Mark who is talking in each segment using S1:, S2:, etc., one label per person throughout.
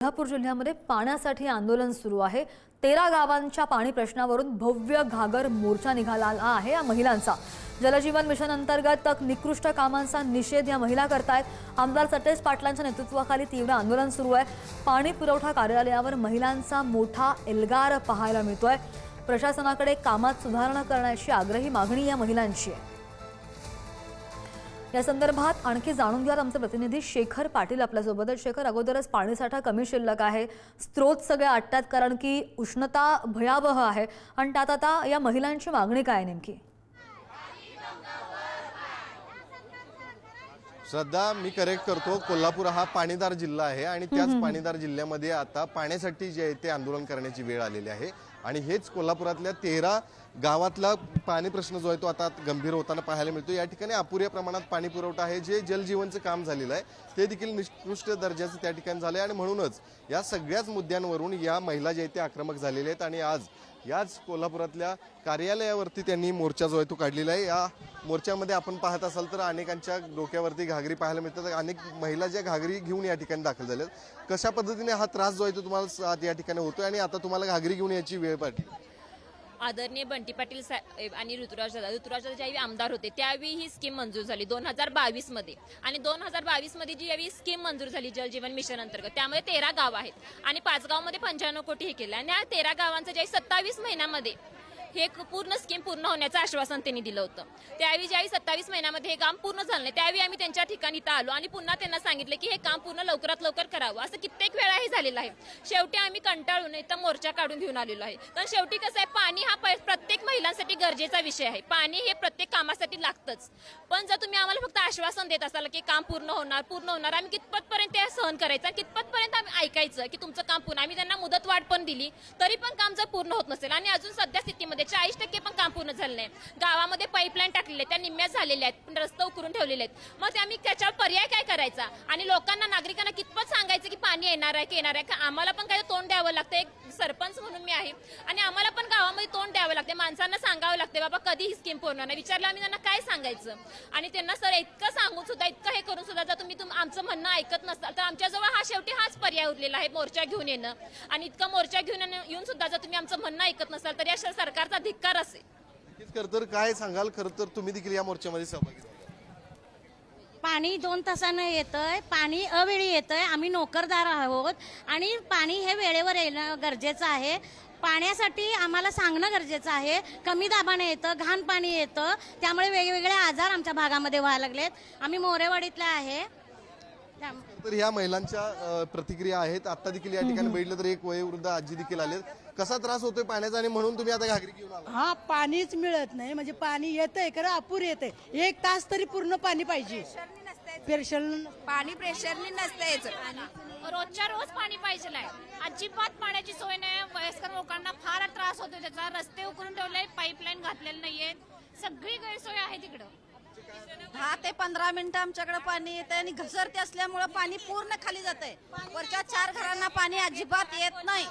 S1: कोल्हापूर जिल्ह्यामध्ये पाण्यासाठी आंदोलन सुरू आहे। 13 गावांच्या पाणी प्रश्नावरून भव्य घागर मोर्चा निघाला आहे या महिलांचा। जलजीवन मिशन अंतर्गत निकृष्ट कामांचा निषेध या महिला करतायत। आमदार सतेज पाटलांच्या नेतृत्वाखाली तीव्र आंदोलन सुरू आहे। पाणी पुरवठा कार्यालयावर महिलांचा मोठा एल्गार पाहायला मिळतोय। प्रशासनाकडे कामात सुधारणा करण्याची आग्रही मागणी या महिलांची आहे। या संदर्भात आणखी जाणून घ्या आमचे प्रतिनिधी शेखर पाटील आपल्यासोबत। शेखर, अगोदरच पाणीसाठा कमी शिल्लक आहे, स्त्रोत सगळे आटतात कारण की उष्णता भयावह आहे आणि त्यात आता या महिलांची मागणी काय नेमकी?
S2: श्रद्धा, मी करेक्ट करतो, कोल्हापूर हा पाणीदार जिल्हा आहे आणि त्याच पाणीदार जिल्ह्यामध्ये आता पाण्यासाठी जे आहे ते आंदोलन करण्याची वेळ आलेली आहे आणि हेच कोल्हापुरातल्या 13 गावातला पाणी प्रश्न जो आहे तो आता गंभीर होताना पाहायला मिळतो। या ठिकाणी अपुऱ्या प्रमाणात पाणी पुरवठा आहे, जे जलजीवनचं काम झालेलं आहे ते देखील निकृष्ट दर्जाचं त्या ठिकाणी झालं आहे आणि म्हणूनच या सगळ्याच मुद्द्यांवरून या महिला जे आहेत ते आक्रमक झालेले आहेत आणि आज याच कोल्हापुरातल्या कार्यालयावरती त्यांनी मोर्चा जो आहे तो काढलेला आहे। या मोर्चामध्ये आपण पाहत असाल तर अनेकांच्या डोक्यावरती घागरी पाहायला मिळतात। अनेक महिला ज्या घागरी घेऊन या ठिकाणी दाखल झाल्यात, कशा पद्धतीने हा त्रास जो आहे तो तुम्हाला या ठिकाणी होतोय आणि आता तुम्हाला घागरी घेऊन याची वेळ पडली?
S3: आदरणीय बंटी पाटील साहेब आणि ऋतुराज दादा ज्यावेळी आमदार होते त्यावेळी ही स्कीम मंजूर झाली 2022 मध्ये आणि 2022 मध्ये जी यावेळी स्कीम मंजूर झाली जलजीवन मिशन अंतर्गत, त्यामध्ये 13 गाव आहेत आणि 5 गावांमध्ये 95 कोटी हे केलं आणि या 13 गावांचं ज्यावेळी 27 महिन्यामध्ये हे पूर्ण स्कीम पूर्ण होण्याचं आश्वासन त्यांनी दिलं होतं। त्यावेळी ज्यावेळी 27 महिन्यामध्ये हे काम पूर्ण झालं नाही त्यावेळी आम्ही त्यांच्या ठिकाणी इथं आलो आणि पुन्हा त्यांना सांगितलं की हे काम पूर्ण लवकरात लवकर करावं। असं कित्येक वेळा हे झालेलं आहे। शेवटी आम्ही कंटाळून इथं मोर्चा काढून घेऊन आलेलो आहे। कारण शेवटी कसं आहे, पाणी हा प्रत्येक महिलांसाठी गरजेचा विषय आहे। पाणी हे प्रत्येक कामासाठी लागतंच, पण जर तुम्ही आम्हाला फक्त आश्वासन देत असाल की काम पूर्ण होणार आम्ही कितपतपर्यंत ते सहन करायचं, कितपतपर्यंत आम्ही ऐकायचं की तुमचं काम पूर्ण। आम्ही त्यांना मुदतवाढ पण दिली तरी पण काम जर पूर्ण होत नसेल आणि अजून सध्या स्थितीमध्ये 40% पण काम पूर्ण झालं नाही। गावामध्ये पाईपलाईन टाकलेले त्या निम्म्या झालेल्या आहेत, रस्ते उकरून ठेवलेले आहेत। मग आम्ही त्याच्यावर पर्याय काय करायचा आणि लोकांना नागरिकांना कितपत सांगायचं की पाणी येणार आहे की येणार आहे? आम्हाला पण काही तोंड द्यावं लागतं। एक सरपंच म्हणून मी आहे आणि आम्हाला पण गावामध्ये तोंड द्यावं लागते, माणसांना सांगावं लागते बाबा कधी ही स्कीम पूर्ण नाही। विचारलं आम्ही त्यांना काय सांगायचं आणि त्यांना सर इतकं सांगून सुद्धा इतकं हे करून सुद्धा जर तुम्ही आमचं म्हणणं ऐकत नसाल तर आमच्याजवळ हा शेवटी हाच पर्याय उरलेला आहे, मोर्चा घेऊन येणं। आणि इतकं मोर्चा घेऊन येऊन सुद्धा जर तुम्ही आमचं म्हणणं ऐकत नसाल तर या सरकारचा धिक्कार असेल।
S2: खरं तर काय सांगाल, खरं तर तुम्ही देखील या मोर्चामध्ये सहभागी झाला?
S4: पाणी 2 तासानं येतंय, पाणी अवेळी येतंय, आम्ही नोकरदार आहोत आणि पाणी हे वेळेवर येणं गरजेचं आहे। पाण्यासाठी आम्हाला सांगणं गरजेचं आहे। कमी दाबाने येतं, घाण पाणी येतं, त्यामुळे वेगवेगळे आजार आमच्या भागामध्ये व्हायला लागलेत। आम्ही मोरेवाडीतल्या आहे।
S2: तर ह्या महिलांच्या प्रतिक्रिया आहेत। आता देखील या ठिकाणी बघितलं तर एक वयोवृद्ध आजी देखील आलेत। कसा त्रास होतोय पाण्याचा आणि म्हणून तुम्ही आता घागरी घेऊन आला?
S5: हा, पाणीच मिळत नाही, म्हणजे पाणी येतंय खरं अपुर येतंय। 1 तास तरी पूर्ण पाणी पाहिजे।
S6: पाणी प्रेशरनी नसतेच,
S7: रोजच्या रोज पाणी पाहिजे। अजिबात पाण्याची सोय नाही। वयस्कर लोकांना फार त्रास होतो त्याचा। रस्ते उकरून ठेवले, पाईपलाईन घातलेले नाहीये, सगळी गैरसोय आहे तिकडं।
S6: 10 ते 15 मिनिटं आमच्याकडे पाणी येतंय आणि घसरते असल्यामुळे पाणी पूर्ण खाली जातंय। वरच्या 4 घरांना पाणी अजिबात येत नाही।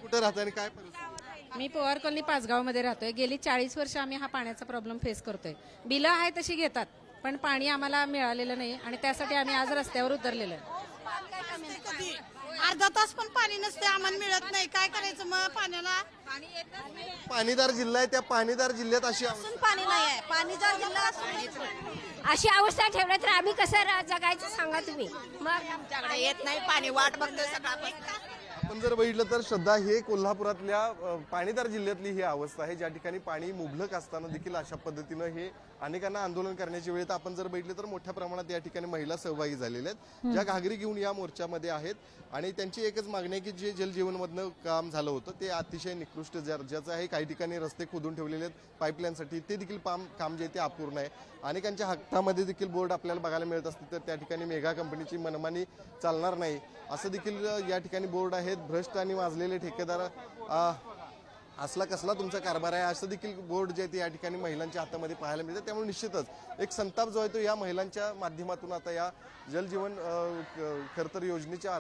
S2: कुठे राहताय आणि काय परिस्थिती?
S8: मी पवार कॉलनी 5 गावामध्ये राहतोय। गेली 40 वर्ष आम्ही हा पाण्याचा प्रॉब्लेम फेस करतोय। बिलं आहे तशी घेतात पण पाणी आम्हाला मिळालेलं नाही आणि त्यासाठी आम्ही आज रस्त्यावर उतरलेलो आहे।
S5: अर्धा तास पण पाणी नसते, आम्हाला मिळत नाही, काय करायचं मग? पाण्याला
S2: पाणीदार जिल्हा आहे, त्या पाणीदार जिल्ह्यात अशी
S6: पाणी नाही आहे, पाणी जर जिल्हा असून
S7: अशी अवस्था ठेवल्या तर आम्ही कसं जगायचं सांगा तुम्ही? मग
S6: आमच्याकडे येत नाही पाणी, वाट बघतोय सकाळपासून।
S2: आपण जर बघितलं तर श्रद्धा, हे कोल्हापुरातल्या पाणीदार जिल्ह्यातली ही अवस्था आहे, ज्या ठिकाणी पाणी मुबलक असताना देखील अशा पद्धतीनं हे अनेकांना आंदोलन करण्याची वेळ। तर आपण जर बघितलं तर मोठ्या प्रमाणात या ठिकाणी महिला सहभागी झालेल्या आहेत, ज्या घागरी घेऊन या मोर्चामध्ये आहेत आणि त्यांची एकच मागणी आहे की जे जलजीवनमधनं काम झालं होतं ते अतिशय निकृष्ट दर्जाचं आहे। काही ठिकाणी रस्ते खोदून ठेवलेले आहेत पाईपलाईनसाठी, ते देखील काम जे ते अपूर्ण आहे। अनेकांच्या हक्कामध्ये देखील बोर्ड आपल्याला बघायला मिळत असते, तर त्या ठिकाणी मेगा कंपनीची मनमानी चालणार नाही असं देखील या ठिकाणी बोर्ड आहेत। भ्रष्ट आणि वाजलेले ठेकेदार असला कसला तुमचा कारभार आहे असं देखील बोर्ड जे आहे ते या ठिकाणी महिलांच्या हातामध्ये पाहायला मिळतं। त्यामुळे निश्चितच एक संताप जो आहे तो या महिलांच्या माध्यमातून आता या जलजीवन खरं तर योजनेच्या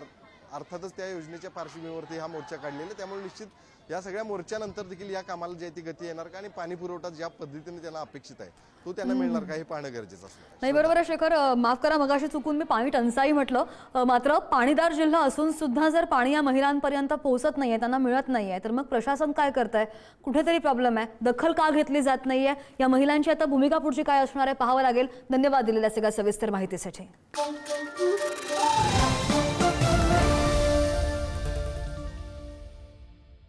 S2: अर्थातच त्या योजनेच्या पार्श्वभूमीवरती हा मोर्चा काढलेला आहे. त्यामुळे निश्चित या सगळ्या मोर्चानंतर देखील या कामाला जी आहे ती गती येणार का आणि पाणी पुरवठा ज्या पद्धतीने त्यांना अपेक्षित आहे तो त्यांना मिळणार का हे पाहणं गरजेचं असणार.
S1: नाही बरोबर आहे शेखर, माफ करा मगाशी चुकून मी पाणी टंचाई म्हटलं. मात्र पाणीदार जिल्हा असून सुद्धा जर पाणी या महिलांपर्यंत पोहोचत नाहीये, त्यांना मिळत नाहीये, तर मग प्रशासन काय करतंय? कुठेतरी प्रॉब्लेम आहे. दखल का घेतली जात नाहीये? या महिलांची आता भूमिका पुढची काय असणार आहे पाहावं लागेल. धन्यवाद दिलेल्या सगळ्या सविस्तर माहितीसाठी.